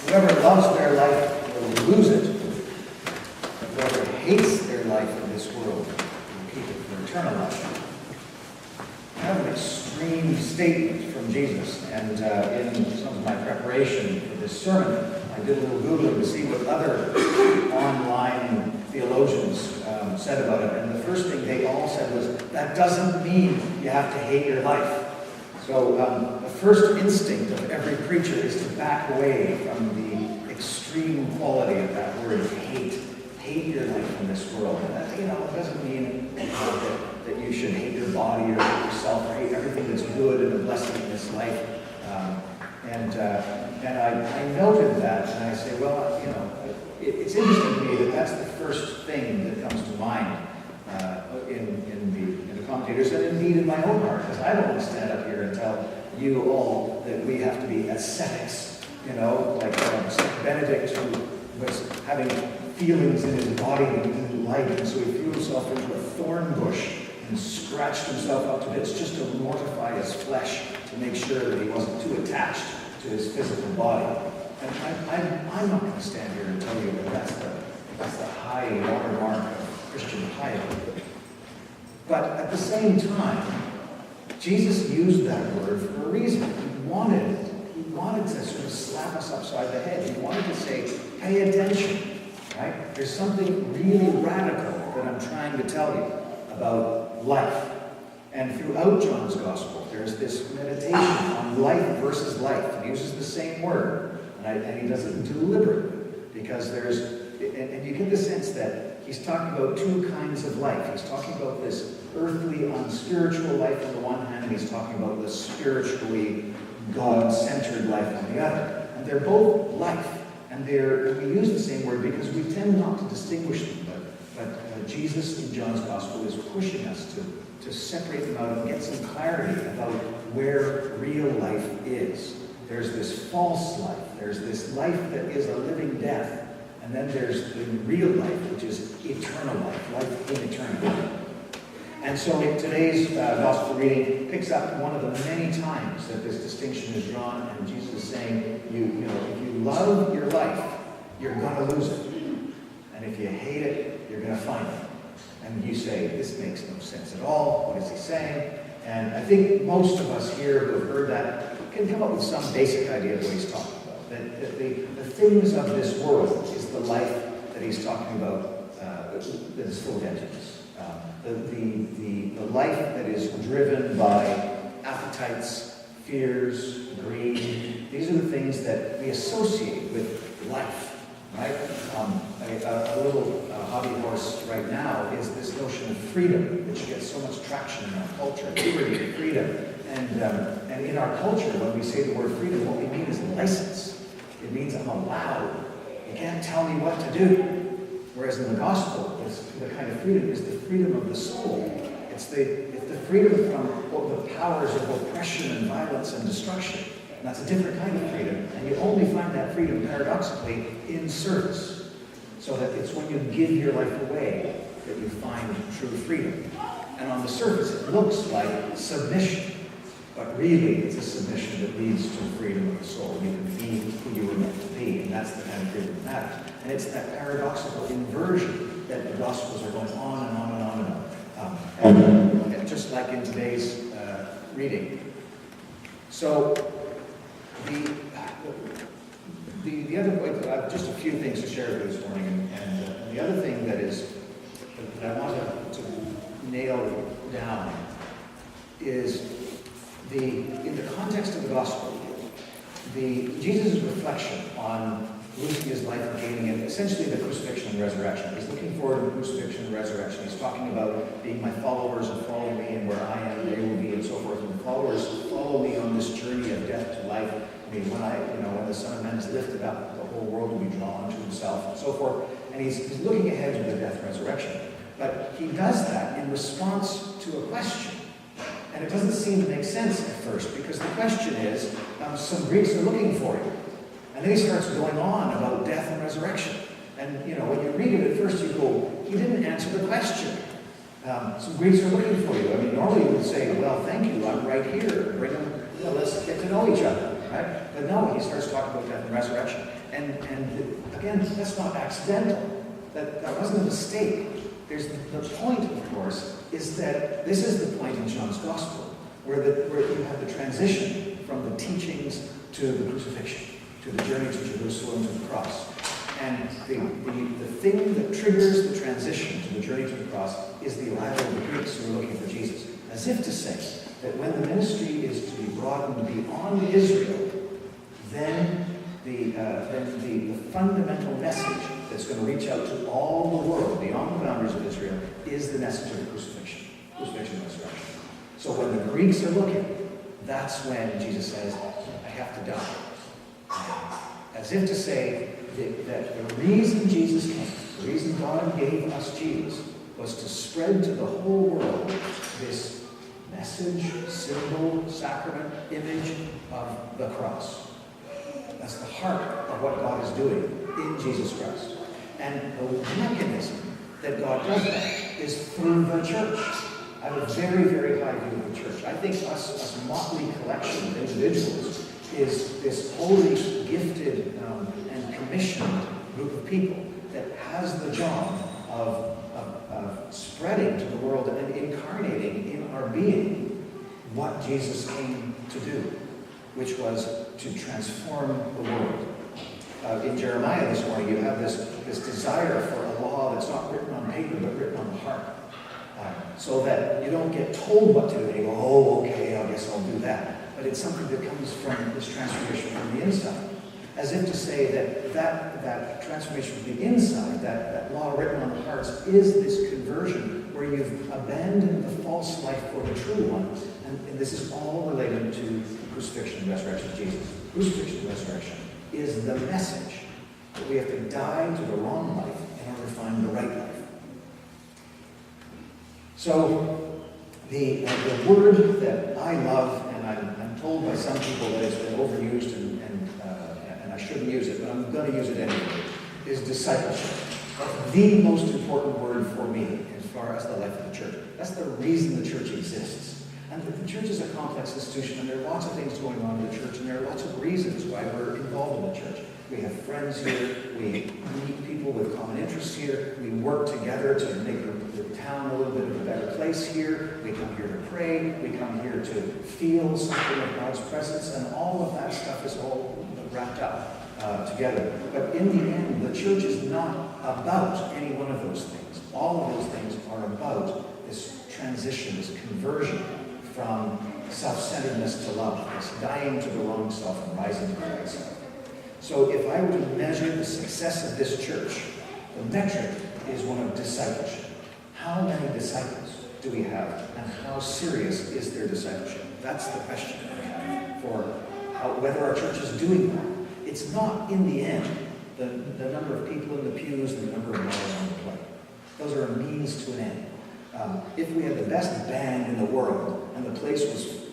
Whoever loves their life will lose it. But whoever hates their life in this world will keep it for eternal life. I have an extreme statement from Jesus, and in some of my preparation for this sermon, I did a little Googling to see what other online theologians said about it, and the first thing they all said was, that doesn't mean you have to hate your life. So the first instinct of every preacher is to back away from the extreme quality of that word, hate. Hate your life in this world. And that, it doesn't mean that you should hate your body or hate yourself or hate everything that's good and a blessing in this life. And I noted that, and I say, well, it's interesting to me that that's the first thing that comes to mind in the commentators, and indeed in my own heart, because I don't want to stand up here and tell you all that we have to be ascetics, like St. Benedict, who was having feelings in his body that he didn't like, and so he threw himself into a thorn bush and scratched himself up to bits just to mortify his flesh, to make sure that he wasn't too attached to his physical body. And I'm not going to stand here and tell you that that's the high watermark of Christian piety. But at the same time, Jesus used that word for a reason. He wanted it. He wanted to sort of slap us upside the head. He wanted to say, pay attention, right? There's something really radical that I'm trying to tell you about life. And throughout John's Gospel, there's this meditation on life versus life. He uses the same word, and he does it deliberately, because and you get the sense that he's talking about two kinds of life. He's talking about this earthly, unspiritual life on the one hand, and he's talking about the spiritually God-centered life on the other. And they're both life, and we use the same word because we tend not to distinguish them, but Jesus in John's Gospel is pushing us to separate them out and get some clarity about where real life is. There's this false life. There's this life that is a living death. And then there's the real life, which is eternal life in eternity. And so today's Gospel reading picks up one of the many times that this distinction is drawn, and Jesus is saying, if you love your life, you're going to lose it. And if you hate it, you're going to find it. And you say, this makes no sense at all. What is he saying? And I think most of us here who have heard that can come up with some basic idea of what he's talking about. That the things of this world is the life that he's talking about that is full of emptiness. The life that is driven by appetites, fears, greed. These are the things that we associate with life, right? A little hobby horse right now is this notion of freedom, which gets so much traction in our culture. Liberty, freedom. And in our culture, when we say the word freedom, what we mean is license. It means I'm allowed. You can't tell me what to do. Whereas in the gospel, the kind of freedom is the freedom of the soul. It's the freedom from the powers of oppression and violence and destruction. And that's a different kind of freedom. And you only find that freedom, paradoxically, in service. So that it's when you give your life away that you find true freedom. And on the surface, it looks like submission. But really, it's a submission that leads to freedom of the soul. You can be who you were meant to be, and that's the kind of freedom that matters. And it's that paradoxical inversion that the Gospels are going on and on and on and on. And just like in today's reading. So, the other point, I have just a few things to share with you this morning, and the other thing that I want to nail down is in the context of the gospel, Jesus' reflection on losing his life and gaining it, essentially the crucifixion and resurrection. He's looking forward to the crucifixion and resurrection. He's talking about being my followers and follow me, and where I am, they will be, and so forth. And the followers follow me on this journey of death to life. I mean, when the Son of Man is lifted up, the whole world will be drawn to himself, and so forth. And he's looking ahead to the death and resurrection. But he does that in response to a question. And it doesn't seem to make sense at first, because the question is, some Greeks are looking for you. And then he starts going on about death and resurrection. And, when you read it at first, you go, he didn't answer the question. Some Greeks are looking for you. I mean, normally you would say, well, thank you, I'm right here. Bring them, let's get to know each other. right? But no, he starts talking about death and resurrection. And again, that's not accidental. That wasn't a mistake. There's the point, of course, is that this is the point in John's Gospel, where you have the transition from the teachings to the crucifixion, to the journey to Jerusalem, to the cross. And the thing that triggers the transition to the journey to the cross is the arrival of the Greeks who are looking for Jesus. As if to say that when the ministry is to be broadened beyond Israel, then the fundamental message that's going to reach out to all the world beyond the boundaries of Israel is the message of the crucifixion and resurrection. So when the Greeks are looking, that's when Jesus says, I have to die. As if to say that the reason Jesus came, the reason God gave us Jesus, was to spread to the whole world this message, symbol, sacrament, image of the cross. That's the heart of what God is doing in Jesus Christ. And the mechanism that God does that is through the church. I have a very, very high view of the church. I think us motley collection of individuals is this holy, gifted, and commissioned group of people that has the job of spreading to the world and incarnating in our being what Jesus came to do, which was to transform the world. In Jeremiah this morning, you have this desire for a law that's not written on paper, but written on the heart. So that you don't get told what to do, and you go, oh, okay, I guess I'll do that. But it's something that comes from this transformation from the inside. As if to say that transformation from the inside, that law written on the hearts, is this conversion where you've abandoned the false life for the true one. And this is all related to the crucifixion and resurrection of Jesus. Crucifixion and resurrection is the message that we have to die to the wrong life in order to find the right life. So the word that I love, and I'm told by some people that it's been overused and I shouldn't use it, but I'm going to use it anyway, is discipleship. That's the most important word for me as far as the life of the church. That's the reason the church exists. And the church is a complex institution, and there are lots of things going on in the church, and there are lots of reasons why we're involved in the church. We have friends here, we meet people with common interests here, we work together to make the town a little bit of a better place here, we come here to pray, we come here to feel something of God's presence, and all of that stuff is all wrapped up together. But in the end, the church is not about any one of those things. All of those things are about this transition, this conversion from self-centeredness to love, this dying to the wrong self and rising to the right self. So if I were to measure the success of this church, the metric is one of discipleship. How many disciples do we have, and how serious is their discipleship? That's the question that we have for whether our church is doing that. It's not, in the end, the number of people in the pews and the number of dollars on the plate. Those are a means to an end. If we had the best band in the world, and the place was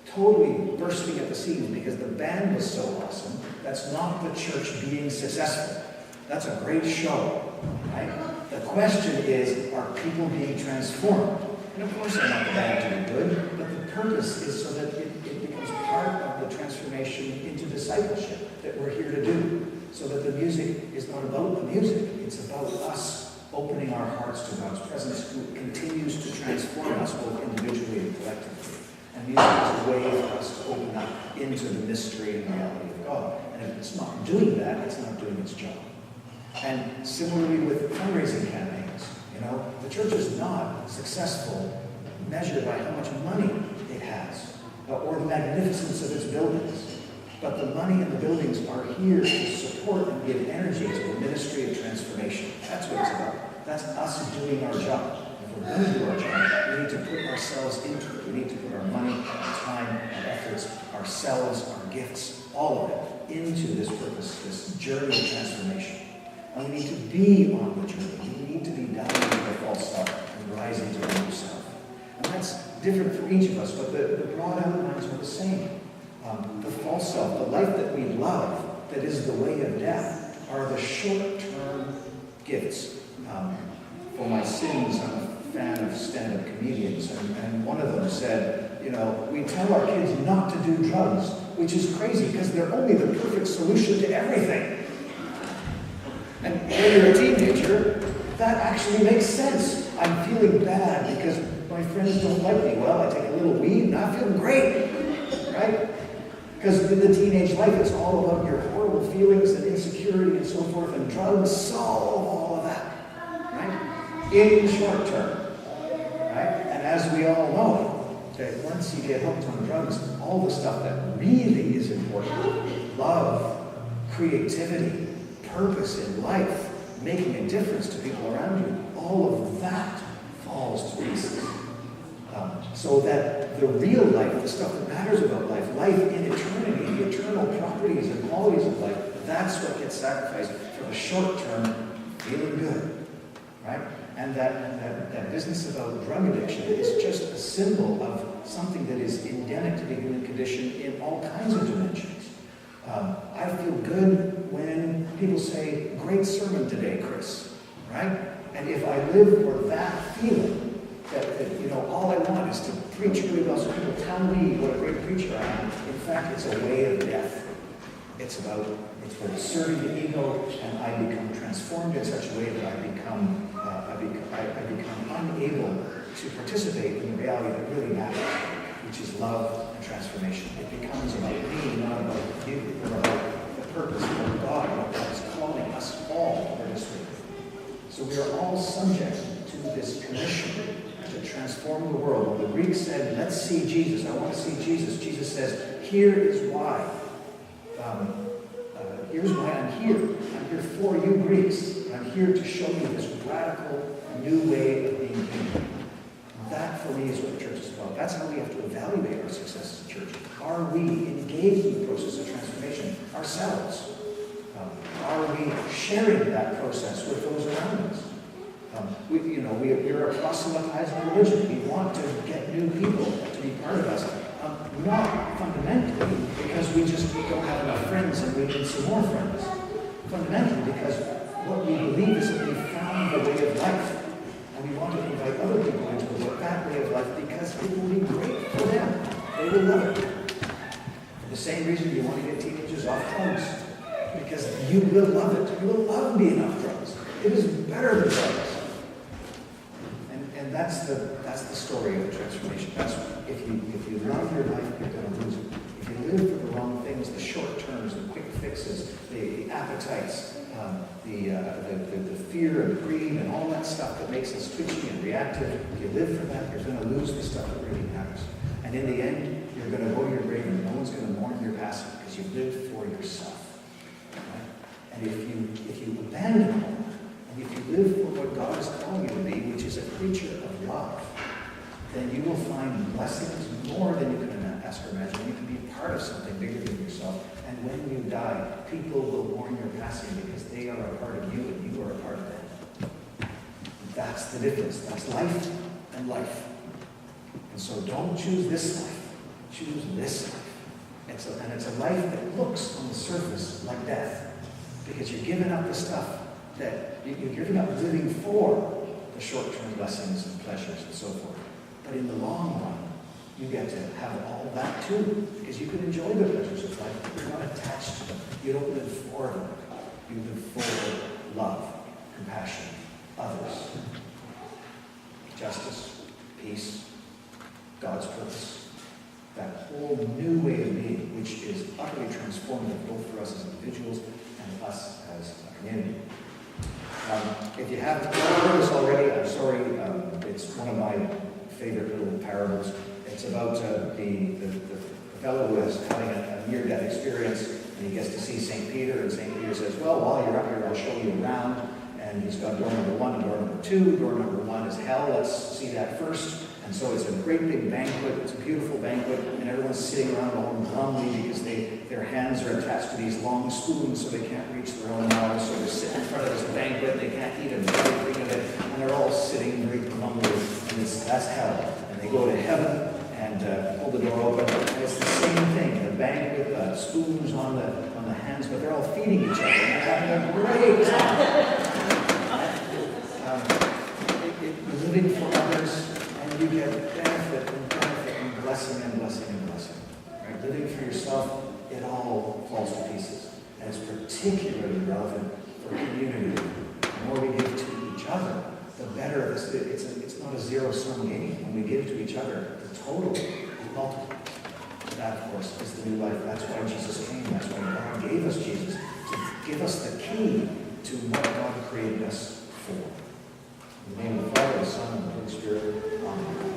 totally bursting at the seams because the band was so awesome, that's not the church being successful. That's a great show, right? The question is, are people being transformed? And of course I want the band to be good, but the purpose is so that it becomes part of the transformation into discipleship that we're here to do. So that the music is not about the music, it's about us opening our hearts to God's presence, who continues to transform us both individually and collectively. And music is a way for us to open up into the mystery and reality of God. And if it's not doing that, it's not doing its job. And similarly with fundraising campaigns, the church is not successful measured by how much money it has or the magnificence of its buildings. But the money and the buildings are here to support and give energy to the ministry of transformation. That's what it's about. That's us doing our job. If we're going to do our job, we need to put ourselves into it. We need to put our money, our time, our efforts, ourselves, our gifts, all of it, into this purpose, this journey of transformation. And we need to be on the journey. We need to be dying to the false self and rising to the new self. And that's different for each of us, but the broad outlines are the same. The false self, the life that we love, that is the way of death, are the short-term gifts. For my sins, I'm a fan of stand-up comedians, and one of them said, we tell our kids not to do drugs, which is crazy because they're only the perfect solution to everything. And when you're a teenager, that actually makes sense. I'm feeling bad because my friends don't like me. Well, I take a little weed and I feel great, right? Because in the teenage life, it's all about your horrible feelings and insecurity and so forth, and drugs solve all of that, right? In the short term, right? And as we all know, that once you get hooked on drugs, all the stuff that really is important, love, creativity, purpose in life, making a difference to people around you, all of that falls to pieces. So that the real life, the stuff that matters about life, life in eternity, the eternal properties and qualities of life, that's what gets sacrificed for the short term feeling good, right? And that business about drug addiction is just a symbol of something that is endemic to the human condition in all kinds of dimensions. I feel good when people say, "Great sermon today, Chris," right? And if I live for that feeling, that all I want is to preach really well so people tell me what a great preacher I am. In fact, it's a way of death. It's about serving the ego, and I become transformed in such a way that I become unable to participate in the reality that really matters, which is love and transformation. It becomes about me, not about you, or about the purpose of God, what God is calling us all to participate. So we are all subject to this commission to transform the world. When the Greeks said, "Let's see Jesus," I want to see Jesus. Jesus says, "Here is why. Here's why I'm here. I'm here for you, Greeks. I'm here to show you this radical new way of being human." That, for me, is what the church is about. That's how we have to evaluate our success as a church. Are we engaged in the process of transformation ourselves? Are we sharing that process with those around us? We're a proselytizing religion. We want to get new people to be part of us. Not fundamentally because we don't have enough friends and we need some more friends. Fundamentally because what we believe is that we found the way of life. And we want to invite other people into that way of life because it will be great for them. They will love it. For the same reason you want to get teenagers off drugs. Because you will love it. You will love being off drugs. It is better than drugs. And that's the story of the transformation. That's if you love your life, you're going to lose it. If you live for the wrong things, the short terms, the quick fixes, the appetites, the fear and greed and all that stuff that makes us twitchy and reactive, if you live for that, you're going to lose the stuff that really matters. And in the end, you're going to go to your grave and no one's going to mourn your passing because you lived for yourself. Right? And if you abandon all that, and if you live for what God is calling you to be, which is a creature of love, then you will find blessings more than you can ask or imagine. You can be part of something bigger than yourself. And when you die, people will mourn your passing because they are a part of you and you are a part of them. That's the difference. That's life and life. And so don't choose this life. Choose this life. It's a life that looks on the surface like death because you're giving up the stuff that you're giving up living for the short-term blessings and pleasures and so forth. But in the long run, you get to have all that too, because you can enjoy the pleasures of life, but you're not attached to them. You don't live for them. You live for love, compassion, others, justice, peace, God's purpose. That whole new way of being, which is utterly transformative, both for us as individuals and us as a community. If you haven't heard this already, I'm sorry. It's one of my favorite little parables. It's about the fellow who is having a near-death experience, and he gets to see St. Peter, and St. Peter says, "Well, while you're up here, I'll show you around." And he's got door number 1 and door number 2. Door number 1 is hell. Let's see that first. And so it's a great big banquet. It's a beautiful banquet, and everyone's sitting around all glumly because their hands are attached to these long spoons so they can't reach their own mouths. So they're sitting in front of this banquet, and they can't eat a very thing of it, and they're all sitting very glumly, and that's hell. And they go to heaven and pull the door open, and it's the same thing. The banquet, spoons on the hands, but they're all feeding each other, and they're having a great time. Living for others, and you get benefit and blessing and blessing and blessing. Right? Living for yourself, it all falls to pieces. And it's particularly relevant for community. The more we give to each other, the better it's not a zero-sum game. When we give to each other, the total multiplies. That, of course, is the new life. That's why Jesus came. That's why God gave us Jesus, to give us the key to what God created us for. In the name of the Father, the Son, and the Holy Spirit. Amen.